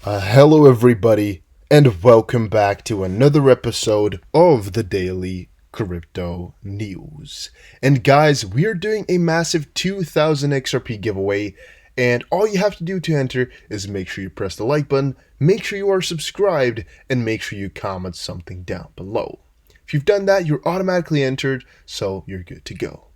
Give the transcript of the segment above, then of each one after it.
Hello, everybody, and welcome back to another episode of the Daily Crypto News. And guys, we are doing a massive 2000 XRP giveaway, and all you have to do to enter is make sure you press the like button, make sure you are subscribed, and make sure you comment something down below. If you've done that, you're automatically entered, so you're good to go.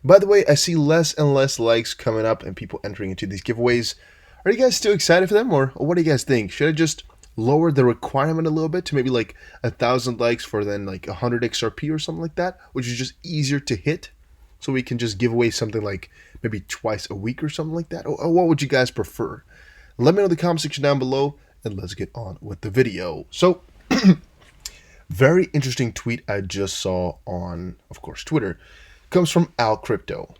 By the way, I see less and less likes coming up and people entering into these giveaways. Are you guys still excited for them, or what do you guys think? Should I just lower the requirement a little bit to maybe like 1,000 likes for then like 100 XRP or something like that, which is just easier to hit, so we can just give away something like maybe twice a week or something like that? Or what would you guys prefer? Let me know in the comment section down below, and let's get on with the video. So, very interesting tweet I just saw on, of course, Twitter. Comes from Al Crypto.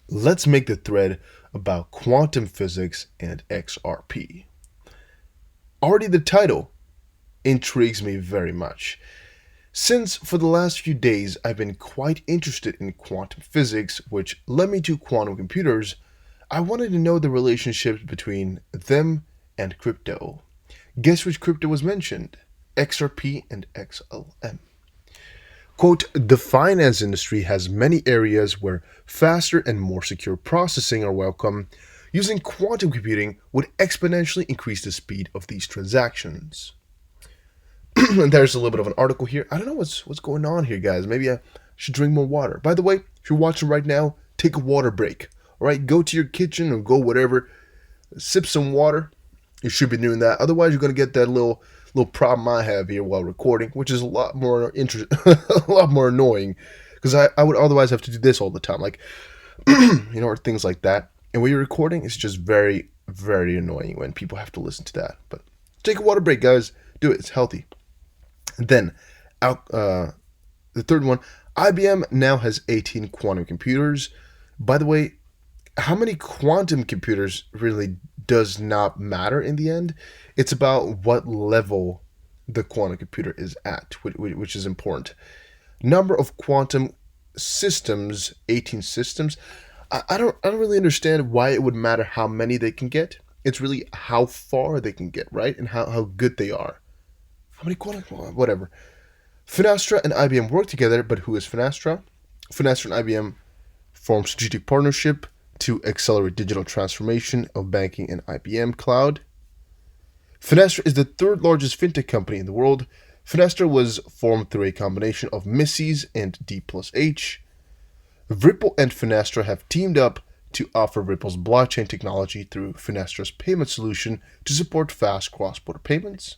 Let's make the thread about quantum physics and XRP. Already the title intrigues me very much, since for the last few days I've been quite interested in quantum physics, which led me to quantum computers. I wanted to know the relationships between them and crypto. Guess which crypto was mentioned? XRP and XLM. Quote, the finance industry has many areas where faster and more secure processing are welcome. Using quantum computing would exponentially increase the speed of these transactions. And there's a little bit of an article here. I don't know what's going on here, guys. Maybe I should drink more water. By the way, if you're watching right now, take a water break. All right, go to your kitchen or go whatever, sip some water. You should be doing that. Otherwise, you're going to get that little problem I have here while recording, which is a lot more a lot more annoying, because I would otherwise have to do this all the time, like or things like that. And when you're recording, it's just very, very annoying when people have to listen to that. But take a water break, guys. Do it. It's healthy. And then, the third one, IBM now has 18 quantum computers. By the way, how many quantum computers really does not matter in the end. It's about what level the quantum computer is at, which is important. Number of quantum systems, 18 systems. I don't really understand why it would matter how many they can get. It's really how far they can get, right? And how good they are. How many quantum, whatever. Finastra and IBM work together, but who is Finastra? Finastra and IBM form strategic partnership to accelerate digital transformation of banking and IBM cloud. Finastra is the third largest fintech company in the world. Finastra was formed through a combination of Mises and D+H. Ripple and Finastra have teamed up to offer Ripple's blockchain technology through Finastra's payment solution to support fast cross-border payments.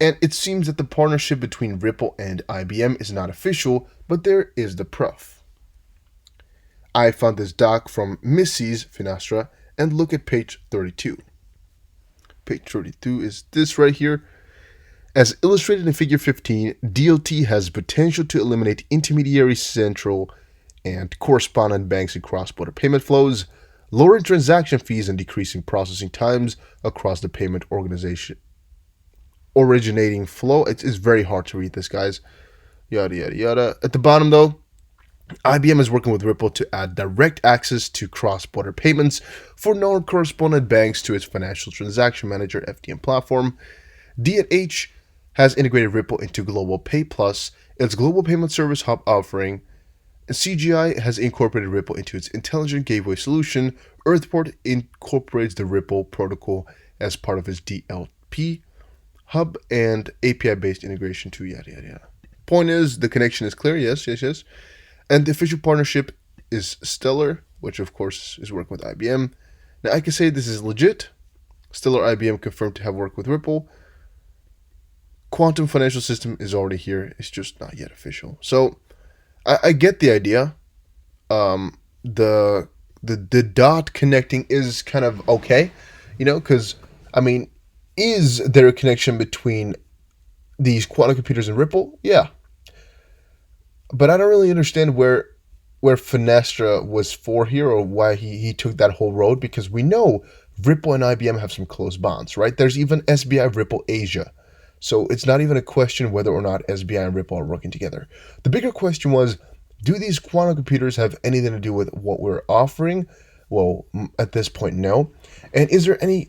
And it seems that the partnership between Ripple and IBM is not official, but there is the proof. I found this doc from Mises Finastra, and look at page 32. Page 32 is this right here. As illustrated in figure 15, DLT has potential to eliminate intermediary, central, and correspondent banks in cross-border payment flows, lowering transaction fees and decreasing processing times across the payment organization. Originating flow. It's very hard to read this, guys. Yada, yada, yada. At the bottom, though, IBM is working with Ripple to add direct access to cross-border payments for non-correspondent banks to its Financial Transaction Manager FTM platform. D&H has integrated Ripple into Global Pay Plus, its global payment service hub offering. CGI has incorporated Ripple into its intelligent gateway solution. Earthport incorporates the Ripple protocol as part of its DLP hub and API-based integration to yada, yada, yada. Point is, the connection is clear. Yes. And the official partnership is Stellar, which of course is working with IBM. Now I can say this is legit. Stellar IBM confirmed to have worked with Ripple. Quantum financial system is already here. It's just not yet official. So I get the idea. The dot connecting is kind of okay, because I mean, is there a connection between these quantum computers and Ripple? Yeah. But I don't really understand where Finastra was for here, or why he took that whole road, because we know Ripple and IBM have some close bonds, right? There's even SBI Ripple Asia. So it's not even a question whether or not SBI and Ripple are working together. The bigger question was, do these quantum computers have anything to do with what we're offering, Well, at this point, no. And is there any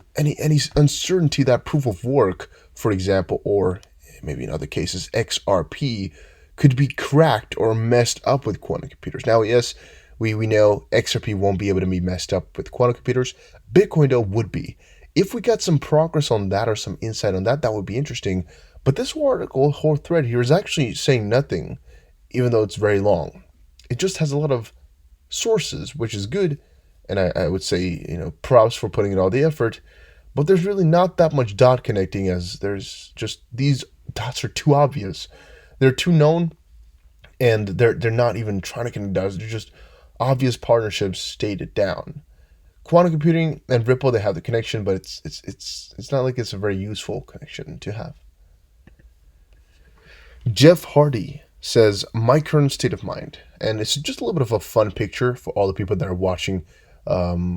uncertainty that proof of work, for example, or maybe in other cases XRP, could be cracked or messed up with quantum computers? Now, yes, we know XRP won't be able to be messed up with quantum computers. Bitcoin, though, would be. If we got some progress on that or some insight on that, that would be interesting. But this whole thread here is actually saying nothing, even though it's very long. It just has a lot of sources, which is good. And I would say, props for putting in all the effort. But there's really not that much dot connecting, as there's just these dots are too obvious. They're too known, and they're not even trying to connect dots. They're just obvious partnerships stated down. Quantum computing and Ripple, they have the connection, but it's not like it's a very useful connection to have. Jeff Hardy says, my current state of mind. And it's just a little bit of a fun picture for all the people that are watching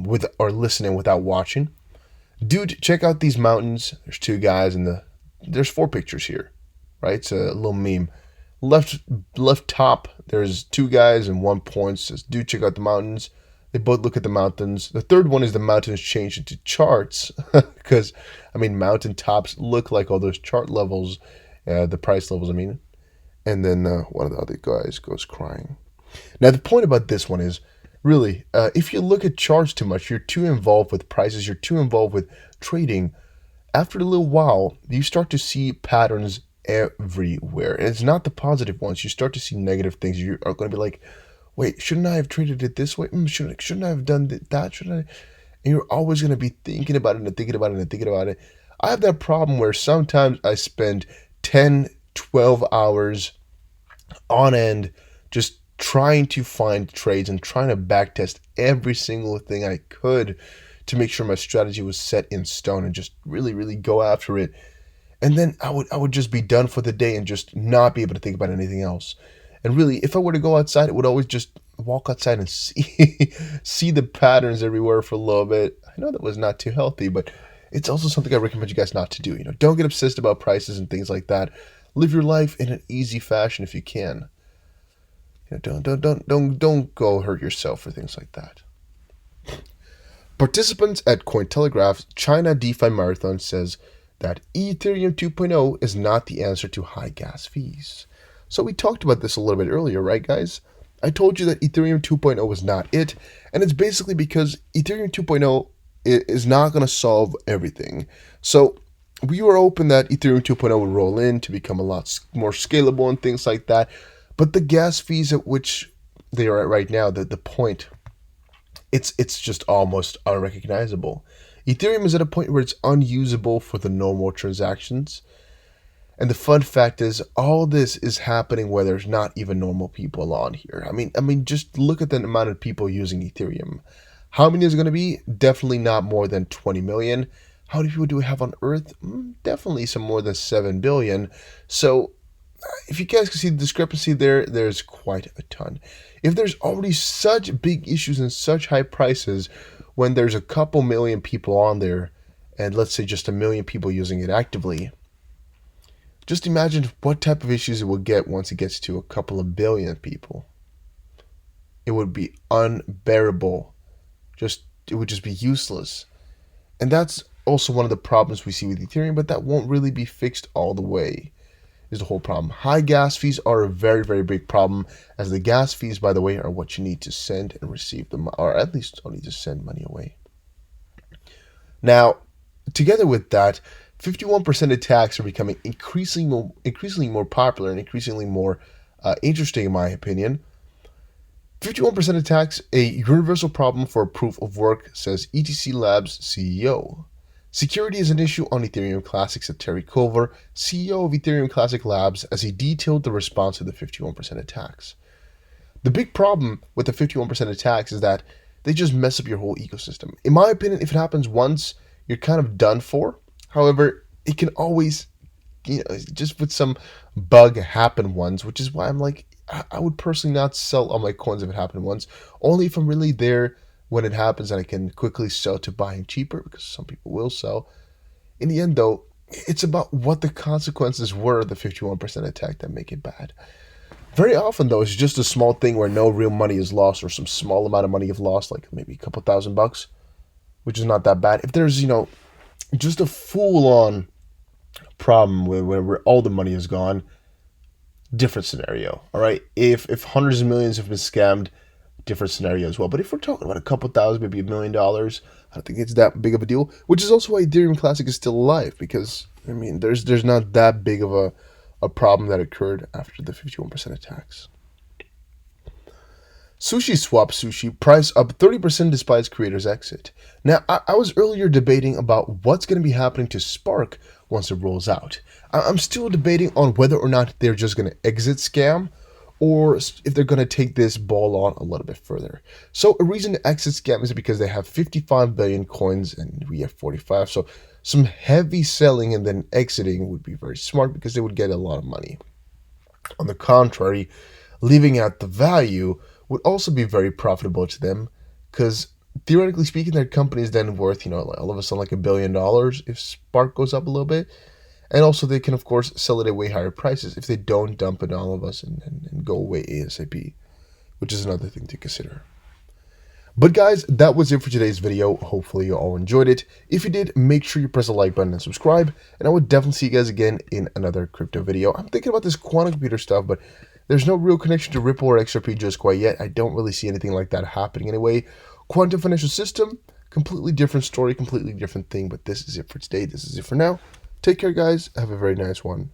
with or listening without watching. Dude, check out these mountains. There's two guys there's four pictures here, right? It's a little meme. Left top, there's two guys and 1 point says, dude, check out the mountains. They both look at the mountains. The third one is the mountains changed into charts because, mountain tops look like all those chart levels, the price levels, And then one of the other guys goes crying. Now, the point about this one is, really, if you look at charts too much, you're too involved with prices, you're too involved with trading. After a little while, you start to see patterns everywhere. And it's not the positive ones. You start to see negative things. You are going to be like, wait, shouldn't I have traded it this way? Shouldn't I have done that? Shouldn't I? And you're always going to be thinking about it and thinking about it and thinking about it. I have that problem where sometimes I spend 10, 12 hours on end just trying to find trades and trying to backtest every single thing I could to make sure my strategy was set in stone and just really, really go after it. And then I would just be done for the day and just not be able to think about anything else. And really, if I were to go outside, it would always just walk outside and see the patterns everywhere for a little bit. I know that was not too healthy, but it's also something I recommend you guys not to do. Don't get obsessed about prices and things like that. Live your life in an easy fashion if you can. Don't go hurt yourself for things like that. Participants at Cointelegraph's China DeFi Marathon says that Ethereum 2.0 is not the answer to high gas fees. So we talked about this a little bit earlier, right, guys? I told you that Ethereum 2.0 was not it, and it's basically because Ethereum 2.0 is not going to solve everything. So we were hoping that Ethereum 2.0 would roll in to become a lot more scalable and things like that, but the gas fees at which they are at right now, the point, it's just almost unrecognizable. Ethereum is at a point where it's unusable for the normal transactions. And the fun fact is, all this is happening where there's not even normal people on here. Just look at the amount of people using Ethereum. How many is it going to be? Definitely not more than 20 million. How many people do we have on Earth? Definitely some more than 7 billion. So if you guys can see the discrepancy there, there's quite a ton. If there's already such big issues and such high prices when there's a couple million people on there, and let's say just 1 million people using it actively, just imagine what type of issues it will get once it gets to a couple of billion people. It would be unbearable. It would just be useless. And that's also one of the problems we see with Ethereum, but that won't really be fixed all the way, is the whole problem. High gas fees are a very, very big problem, as the gas fees, by the way, are what you need to send and receive them, or at least only to send money away. Now, together with that, 51% attacks are becoming increasingly more popular and increasingly more interesting, in my opinion. 51% attacks, a universal problem for proof of work, says ETC Labs CEO. Security is an issue on Ethereum Classic, said Terry Culver, CEO of Ethereum Classic Labs, as he detailed the response to the 51% attacks. The big problem with the 51% attacks is that they just mess up your whole ecosystem. In my opinion, if it happens once, you're kind of done for. However, it can always, just with some bug happen once, which is why I'm like, I would personally not sell all my coins if it happened once, only if I'm really there when it happens and I can quickly sell to buying cheaper, because some people will sell. In the end, though, it's about what the consequences were of the 51% attack that make it bad. Very often, though, it's just a small thing where no real money is lost or some small amount of money you've lost, like maybe a couple $1,000, which is not that bad. If there's, just a full-on problem where all the money is gone, different scenario, all right? If hundreds of millions have been scammed, different scenario as well. But if we're talking about a couple thousand, maybe $1 million, I don't think it's that big of a deal, which is also why Ethereum Classic is still alive, because, I mean, there's not that big of a problem that occurred after the 51% attacks. Sushi Swap Sushi, price up 30% despite its creator's exit. Now, I was earlier debating about what's going to be happening to Spark once it rolls out. I'm still debating on whether or not they're just going to exit scam, or if they're going to take this ball on a little bit further. So a reason to exit scam is because they have 55 billion coins and we have 45. So some heavy selling and then exiting would be very smart because they would get a lot of money. On the contrary, leaving out the value would also be very profitable to them, because theoretically speaking, their company is then worth, all of a sudden like $1 billion if Spark goes up a little bit. And also they can, of course, sell it at way higher prices if they don't dump it on all of us and go away ASAP, which is another thing to consider. But guys, that was it for today's video. Hopefully you all enjoyed it. If you did, make sure you press the like button and subscribe. And I would definitely see you guys again in another crypto video. I'm thinking about this quantum computer stuff, but there's no real connection to Ripple or XRP just quite yet. I don't really see anything like that happening anyway. Quantum financial system, completely different story, completely different thing. But this is it for today. This is it for now. Take care, guys. Have a very nice one.